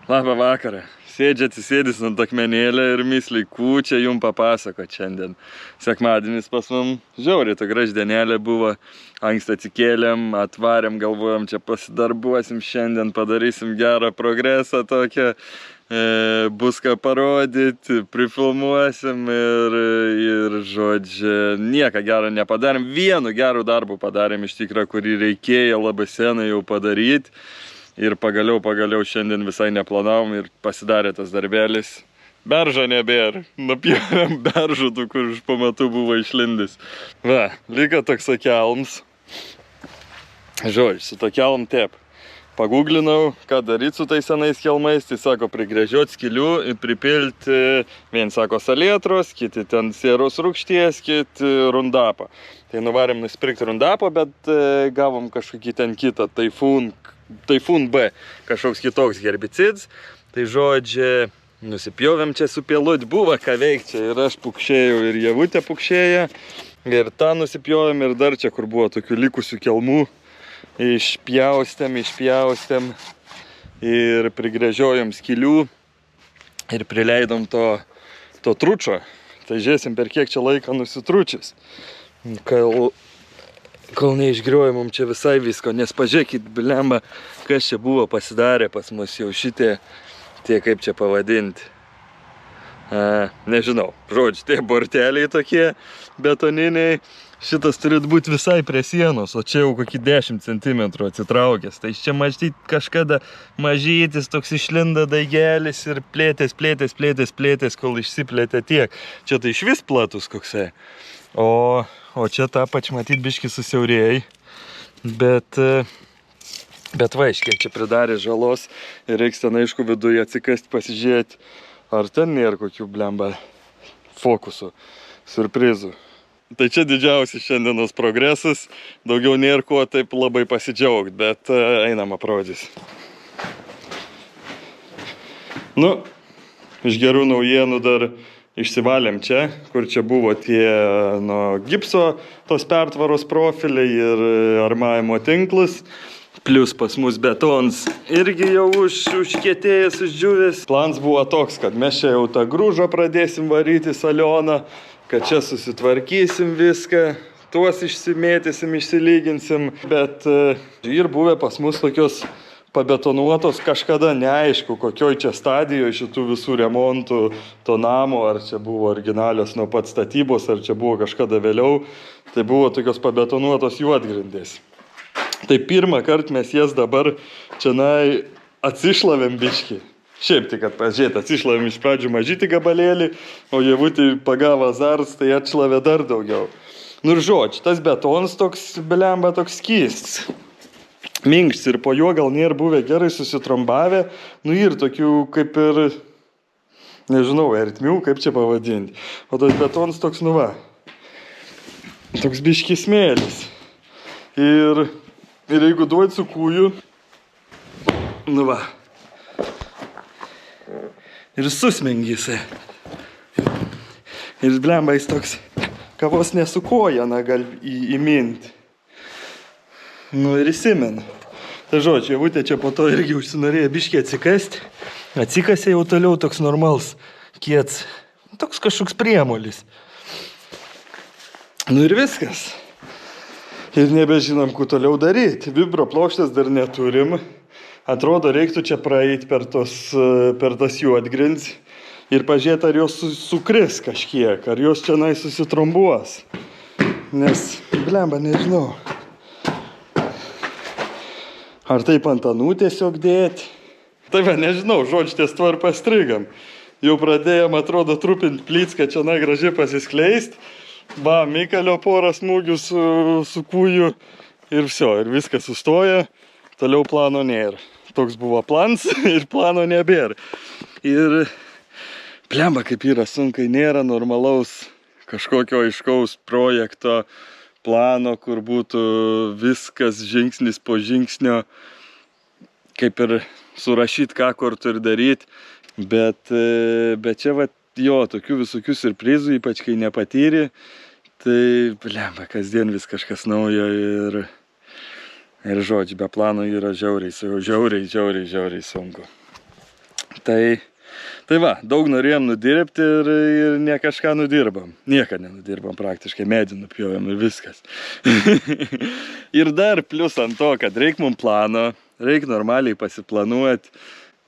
Labą vakarą. Atsisėdęs ant akmenėlio ir misliai, čia jums papasakot šiandien. Sekmadienis pas mum žiauriai, ta graždienėlė buvo. Anksti atsikėlėm, atvarėm, galvojom, čia pasidarbuosim šiandien, padarysim gerą progresą tokią. Bus ką parodyti, prifilmuosim ir žodžiu, nieką gero nepadarėm. Vienu gerų darbų padarėm iš tikrųjų, kurį reikėjo labai senai jau padaryti. Ir pagaliau šiandien visai neplanavom ir pasidarė tas darbelis. Beržo nebėra. Nupjovėm beržų, kur iš pamatų buvo išlindęs. Va, liko toks kelms. Žodžiu, su to kelm tep. Paguglinau, ką daryti su tais senais kelmais. Tai sako, prigręžiot skilių ir pripilti, vien sako salietros, kiti ten sieros rūgšties, kiti rundapą. Tai nuvarėm nusipirkti rundapą, bet gavom kažkokį ten kitą Taifun B, kažkoks kitoks herbicids. Tai žodžiu, nusipjovėm čia su pėlut, buvo ką veikti čia. Ir aš pukšėjau, ir javutė pukšėja. Ir tą nusipjovėm, ir dar čia, kur buvo tokių likusių kelmų. Išpjaustėm. Ir prigręžiojom skilių. Ir prileidom to tručio. Tai žiūrėsim, per kiek čia laiką nusitručis. Kol neišgriuoja mums čia visai visko, nes pažiūrėkit, blemba, kas čia buvo pasidarę pas mus jau šitie, tie kaip čia pavadinti. Nežinau, žodžiu, tie borteliai tokie betoniniai, šitas turėtų būti visai prie sienos, o čia jau kokį 10 cm atsitraukęs. Tai čia mažyt kažkada mažytis toks išlinda daigelis ir plėtės, kol išsiplėtė tiek. Čia tai išvis platus koksai. O čia tą pač matyt biškį susiaurėjai, bet va, kiek čia pridarė žalos ir reiks ten aišku viduje atsikasti pasižiūrėti, ar ten nėra kokių blemba fokusų, surprizų. Tai čia didžiausias šiandienos progresas, daugiau nėra kuo taip labai pasidžiaugti, bet einam aprodys. Nu, iš gerų naujienų dar išsivalėm čia, kur čia buvo tie nuo gipso tos pertvaros profiliai ir armavimo tinklas. Plius pas mus betons irgi jau užkietėjęs, uždžiūvęs. Plans buvo toks, kad mes čia jau tą grūžą pradėsim varyti salioną, kad čia susitvarkysim viską, tuos išsimėtysim, išsilyginsim. Bet ir buvę pas mus tokios pabetonuotos kažkada neaišku, kokioj čia stadijoje šitų visų remontų to namo, ar čia buvo originalios nuo pat statybos, ar čia buvo kažkada vėliau. Tai buvo tokios pabetonuotos juodgrindės. Tai pirmą kartą mes jas dabar čia atsišlavėm biškį. Šiaip tik, kad pažiūrėt, atsišlavėm iš pradžių mažytį gabalėlį, o javutį pagavo azars, tai atšlavė dar daugiau. Nu ir žodžiu, tas betonas toks, blemba, toks skystas. Minkštis ir po juo gal nėra buvę gerai susitrombavę, nu ir tokių kaip ir, nežinau, ertmių, kaip čia pavadinti. O tas betonas toks, nu va, toks biškis smėlis. Ir jeigu duoti su kūju, nu va, ir susmengysai. Ir blemba jis toks, kavos nesukoja, gal įminti. Nu ir įsimenu. Tai žodžiu, javutė čia po to irgi užsinorėjo biškį atsikasti. Atsikasė jau toliau toks normals kiets. Toks kažkoks priemolis. Nu ir viskas. Ir nebežinom, kur toliau daryti. Vibro plokštės dar neturim. Atrodo, reiktų čia praeiti per tas juodgrindis ir pažiūrėti, ar jos sukris kažkiek, ar jos čia susitrombuos. Nes, blemba, nežinau. Ar taip ant anų tiesiog dėti? Tai va, nežinau, žodžiu, ties tuo ir pastrigam. Jau pradėjom, atrodo, trupinti plycką čia gražiai pasiskleist. Va, Mikalio porą smūgių su kūju ir viso, ir viskas sustoja. Toliau plano nėra. Toks buvo plans ir plano nebėra. Ir blemba, kaip yra sunkai, nėra normalaus kažkokio aiškaus projekto, plano, kur būtų viskas žingsnis po žingsnio, kaip ir surašyti, ką kur turi daryti. Bet čia va, jo, tokių visokių surprizų, ypač kai nepatyri, tai, blemba, kasdien vis kažkas naujo ir žodžiu, be plano yra žiauriai sunku. Tai va, daug norėjom nudirbti ir ne kažką nudirbam. Nieką nenudirbam praktiškai, medį nupjovėm ir viskas. Ir dar plius ant to, kad reik mum plano, reik normaliai pasiplanuoti.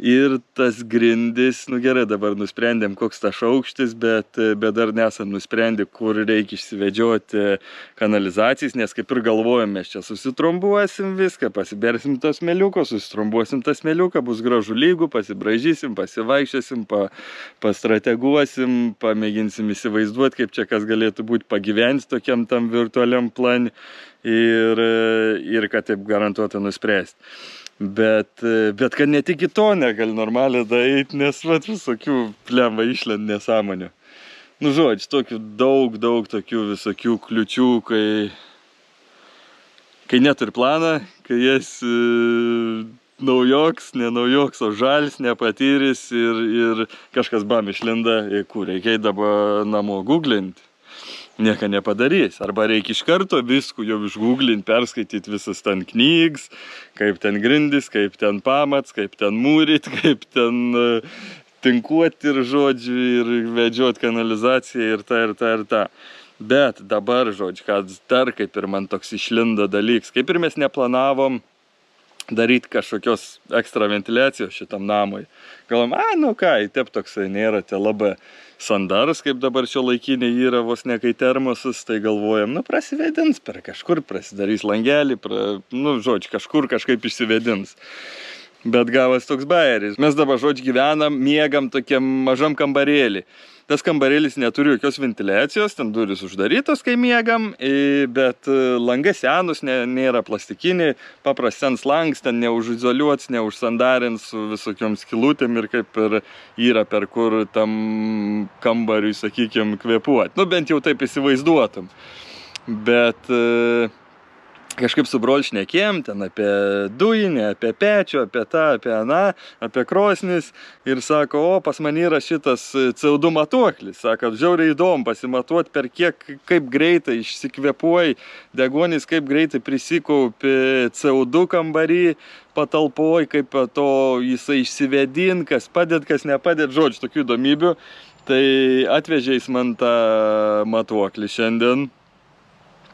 Ir tas grindis, nu gerai, dabar nusprendėm, koks tas aukštis, bet dar nesam nusprendę, kur reikia išsivedžioti kanalizacijas, nes kaip ir galvojom, mes čia susitrombuosim viską, pasibersim tą smėliuką, susitrombuosim tą smėliuką, bus gražu lygų, pasibraižysim, pasivaikščiosim, pastrateguosim, pamėginsim įsivaizduoti, kaip čia kas galėtų būti pagyventi tokiam tam virtualiam plane ir kad taip garantuotai nuspręsti. Bet kad ne tik į to negali normaliai daeiti, nes visokių plemba išlend nesąmonių. Nu žodžiu, tokių daug tokių visokių kliučių, kai neturi planą, kai esi naujoks, ne naujoks, o žalis, nepatyris ir kažkas bam išlenda, kur reikia dabar namo googlinti. Nieko nepadarys. Arba reikia iš karto viskų jau išgooglinti, perskaityti visas ten knygas, kaip ten grindis, kaip ten pamats, kaip ten mūryt, kaip ten tinkuoti ir žodžiu, ir vedžioti kanalizaciją ir tą. Bet dabar, žodžiu, kad dar kaip ir man toks išlindo dalyks, kaip ir mes neplanavom daryti kažkokios ekstra ventiliacijos šitam namui. Galvom, nu ką, taip toksai nėra, te labai sandaras, kaip dabar šio laikiniai yra vos ne kai termosas, tai galvojam, prasivedins per kažkur, prasidarys langelį, žodžiu, kažkur kažkaip išsivedins. Bet gavas toks bajeris. Mes dabar, žodžiu, gyvenam, miegam tokiam mažam kambarėlį. Tas kambarėlis neturi jokios ventiliacijos, ten durys uždarytos, kai miegam, bet langai senus, nėra plastikiniai, paprastas langas, ten neužizoliuots, neužsandarins su visokiom skylutėm ir kaip ir yra per kur tam kambariui, sakykim, kvėpuoti. Nu, bent jau taip įsivaizduotum. Bet kažkaip su broliu šnekėjom ten apie dujinį, apie pečių, apie tą, apie aną, apie krosnis ir sako, pas man yra šitas CO2 matuoklis. Sako, žiauriai įdomu pasimatuoti, per kaip greitai išsikvėpuoji deguonis, kaip greitai prisikaupi CO2 kambarį, patalpoj, kaip to jisai išsivedin, kas padėt, kas nepadėt, žodžiu, tokių įdomybių. Tai atvežė jis man tą matuoklį šiandien.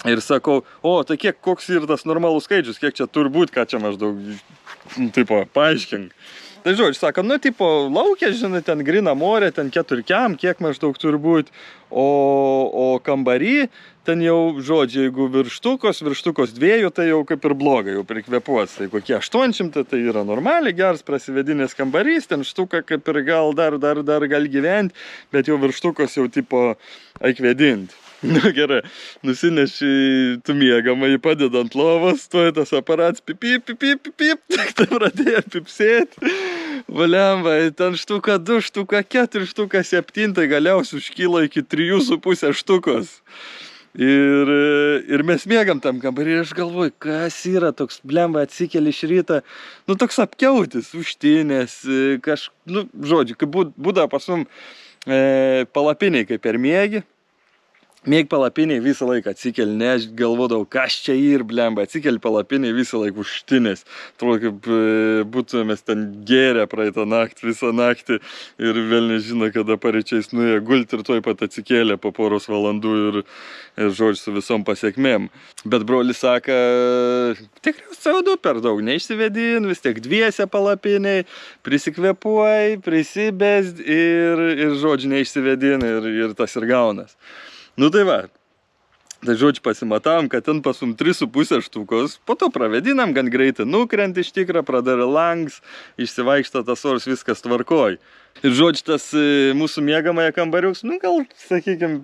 Ir sakau, tai koks yra tas normalus skaičius, kiek čia turi būti, ką čia maždaug, paaiškink. Tai žodžiu, sako, laukia, žinai, ten grina morė, ten 4 kiam, kiek maždaug turi būti, o kambarį, ten jau, žodžiu, jeigu virštukos 2, tai jau kaip ir blogai, jau prikvėpuos. Tai kokie 800, tai yra normaliai, geras prasivedinės kambarys, ten štuka kaip ir gal dar gali gyventi, bet jau virštukos jau eik vedinti. Nu gerai, nusineši tu miegamą, jį padedant lovos, tuoj tas aparats pip, tai pradėjo pipsėti. Valiamba, ten štuka 2, štuka 4, štuka 7, tai galiausiai užkyla iki 3,5 štukos. Ir mes miegam tam kambarį ir aš galvoju, kas yra toks, blemba, atsikeli iš rytą, toks apkiautis, užtinės, žodžiu, kaip būdavo pas mum palapiniai kaip per miegi. Mėg palapiniai visą laiką atsikeli, ne, aš galvodavau, kas čia ir blemba, atsikeli palapiniai visą laiką užtinės. Atrodo, kaip būtume mes ten gėrę praeitą naktį, visą naktį ir vėl nežino, kada paryčiais nuėjo gulti ir tuoj pat atsikėlė po poros valandų ir žodžiu, su visom pasiekmėm. Bet brolis sako, tikriausiai CO2 per daug neišsivedin, vis tiek dviese palapiniai, prisikvėpuoj, prisibėst ir žodžiu, neišsivedin ir tas ir gaunas. Nu tai va, tai žodžiu pasimatavom, kad ten pas mum 3,5 štukos, po to pravedinam, gan greitai nukrent iš tikrą, pradarė langs, išsivaikšta tas ors, viskas tvarkoj. Ir žodžiu, tas mūsų miegamąją kambariuks, gal, sakykim,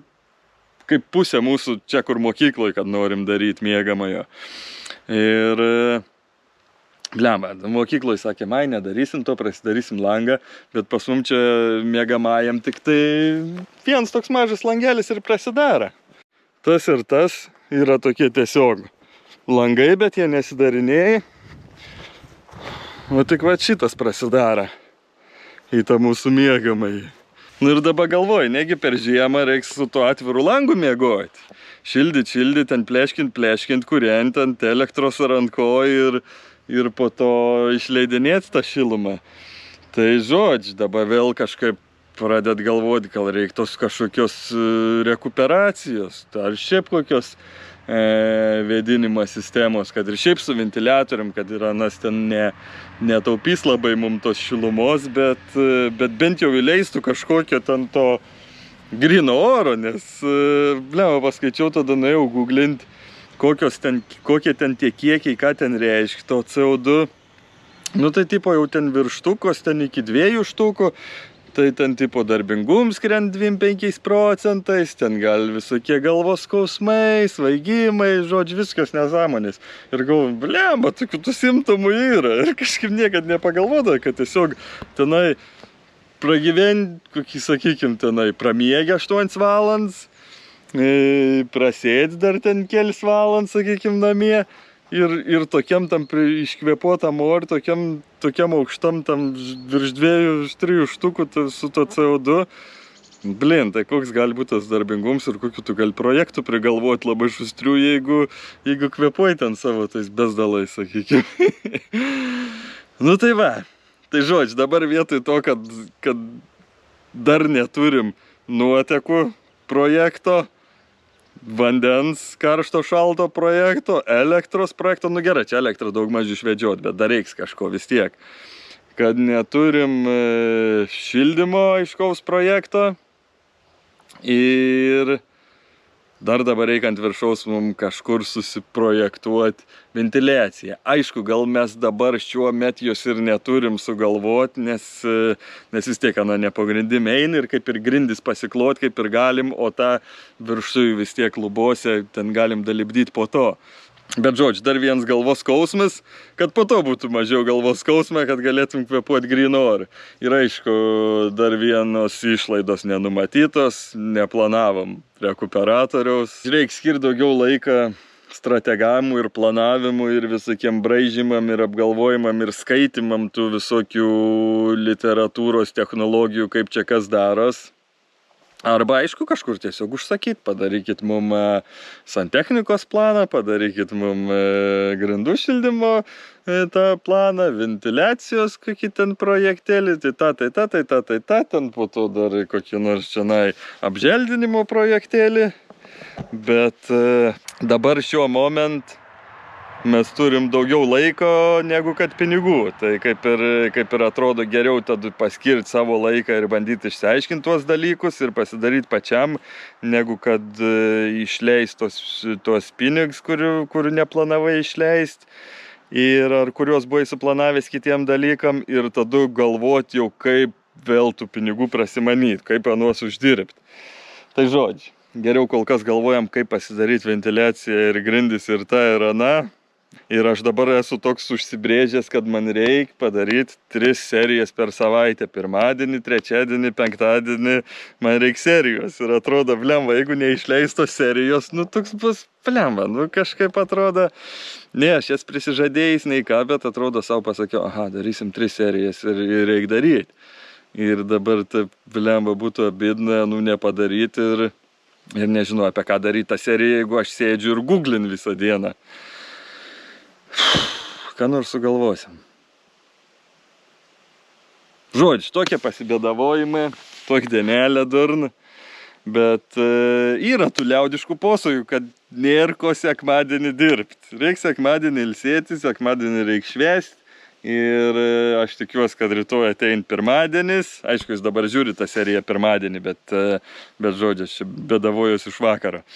kaip pusė mūsų čia, kur mokykloj, kad norim daryti miegamąjo. Ir blemba, mokykloj sakė, nedarysim to, prasidarysim langą, bet pas mum čia miegamajam tik tai vienas toks mažas langelis ir prasidara. Tas ir tas yra tokie tiesiog langai, bet jie nesidarinėjai. O tik va šitas prasidara į tą mūsų miegamąjį. Nu ir dabar galvoju, negi per žiemą reiks su tuo atviru langu miegoti. Šildyt, ten pleškint, kuriant ant elektros ranko ir po to išleidinėti tą šilumą. Tai žodžiu, dabar vėl kažkaip pradėt galvoti, gal reiktos kažkokios rekuperacijos, ar šiaip kokios vėdinimo sistemos, kad ir šiaip su ventiliatorium, kad ir anas ten netaupys labai mums tos šilumos, bet bent jau įleistų kažkokio ten to gryno oro, nes, paskaičiau, tada nuėjau googlinti, kokie ten tie kiekiai, ką ten reiškia, to CO2. Nu tai tipo jau ten virštukos, ten iki 2 štukų, tai ten tipo darbingums krent 2-5%, ten gal visokie galvos skausmai, svaigimai, žodžiu, viskas nesąmonės. Ir galvoju, blemba, tokių tų simptomų yra. Ir kažkaip niekad nepagalvodavo, kad tiesiog tenai pragyventi, kokį, sakykim, tenai pramiegi 8 valandas, prasėdi dar ten kelis valandas, sakykim, namie. Ir tokiam tam iškvėpuotam orui, tokiam aukštam tam virš 2-3 štukų su to CO2. Blin, tai koks gali būti tas darbingums ir kokiu tu gali projektų prigalvoti labai šustrių, jeigu kvėpuoji ten savo tais bezdalais, sakykim. Nu tai va, tai žodžiu, dabar vietoj to, kad dar neturim nuotekų projekto, vandens, karšto šalto projekto, elektros projekto, nu gerai, čia elektrą daug maž išvedžiot, bet dar reiks kažko vis tiek. Kad neturim šildymo aiškaus projekto ir dar dabar reikia ant viršaus mums kažkur susiprojektuoti ventiliaciją. Aišku, gal mes dabar šiuo metu jos ir neturim sugalvoti, nes vis tiek ne pagrindim eina ir kaip ir grindis pasiklot, kaip ir galim, o tą viršui vis tiek lubose ten galim dalibdyti po to. Bet žodžiu, dar vienas galvos skausmas, kad po to būtų mažiau galvos skausmą, kad galėtum kvėpuoti grynu oru. Ir aišku, dar vienos išlaidos nenumatytos, neplanavom rekuperatoriaus. Reikia skirti daugiau laiką strategavimui ir planavimui ir visokiem braižymam ir apgalvojimam ir skaitimam tų visokių literatūros technologijų, kaip čia kas daros. Arba, aišku, kažkur tiesiog užsakyt, padarykit mum santechnikos planą, padarykit mum grindų šildymo tą planą, ventiliacijos kokį ten projektėlį, tai ten po to dar kokį nors čianai apželdinimo projektėlį. Bet dabar šiuo momentu mes turim daugiau laiko negu kad pinigų. Tai kaip ir atrodo geriau tada paskirti savo laiką ir bandyti išsiaiškinti tuos dalykus ir pasidaryti pačiam, negu kad išleisti tuos pinigus, kurių neplanavai išleisti. Ir ar kuriuos buvai suplanavęs kitiem dalykam ir tada galvoti jau kaip vėl tų pinigų prasimanyti, kaip anuos uždirbti. Tai žodžiu, geriau kol kas galvojam, kaip pasidaryti ventiliaciją ir grindis ir tą ir aną. Ir aš dabar esu toks užsibrėžęs, kad man reikia padaryti 3 serijas per savaitę. Pirmadienį, trečiadienį, penktadienį man reikia serijos. Ir atrodo, blemba, jeigu neišleistos serijos, nu toks bus blemba. Nu kažkaip atrodo, ne, aš jas prisižadėjęs nei ką, bet atrodo savo pasakiau, aha, darysim 3 serijas ir reikia daryti. Ir dabar taip blemba būtų abidna, nu nepadaryti ir nežinau apie ką daryti tą seriją, jeigu aš sėdžiu ir googlin visą dieną. Ką nors sugalvosim. Žodžiu, tokie pasibėdavojimai, tokia dienelė durna, bet yra tų liaudiškų posakų, kad nėra ko sekmadienį dirbti. Reikia sekmadienį ilsėtis, sekmadienį reikia švęsti. Ir aš tikiuosi, kad rytoj atein pirmadienis. Aišku, jūs dabar žiūri tą seriją pirmadienį, bet žodžiu, aš bėdavojusi iš vakaro.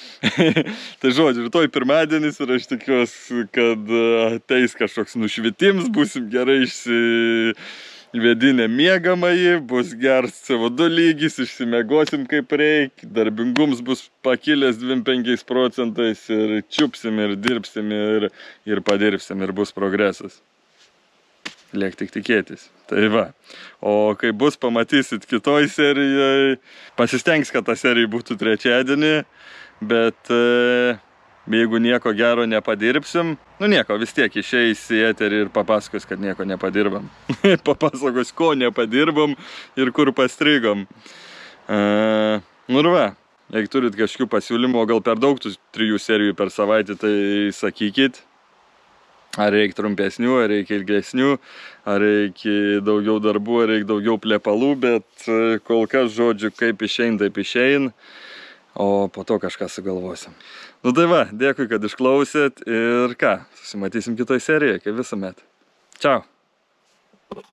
Tai žodžiu, rytoj pirmadienis ir aš tikiuosi, kad ateis kažkoks nušvitims, būsim gerai išsivėdinę miegamąjį, bus geras CO2 lygis, išsimiegosim kaip reikia, darbingums bus pakilęs 2-5% ir čiupsim ir dirbsim ir padirbsim ir bus progresas. Liek tik tikėtis. Tai va. O kai bus, pamatysit kitoj serijoje. Pasistengs, kad ta serija būtų trečiadienį, bet jeigu nieko gero nepadirbsim, nu nieko, vis tiek išeis į eterį ir papasakos, kad nieko nepadirbam. Papasakos, ko nepadirbam ir kur pastrigom. Nu ir va, jeigu turit kažkokių pasiūlymų, o gal per daug tų 3 serijų per savaitę, tai sakykit. Ar reikia trumpesnių, ar reikia ilgesnių, ar reikia daugiau darbų, ar reikia daugiau plepalų, bet kol kas, žodžiu, kaip išein, taip išein, o po to kažką sugalvosim. Nu tai va, dėkui, kad išklausėt ir ką, susimatysim kitoj serijoje, kaip visuomet. Čiau!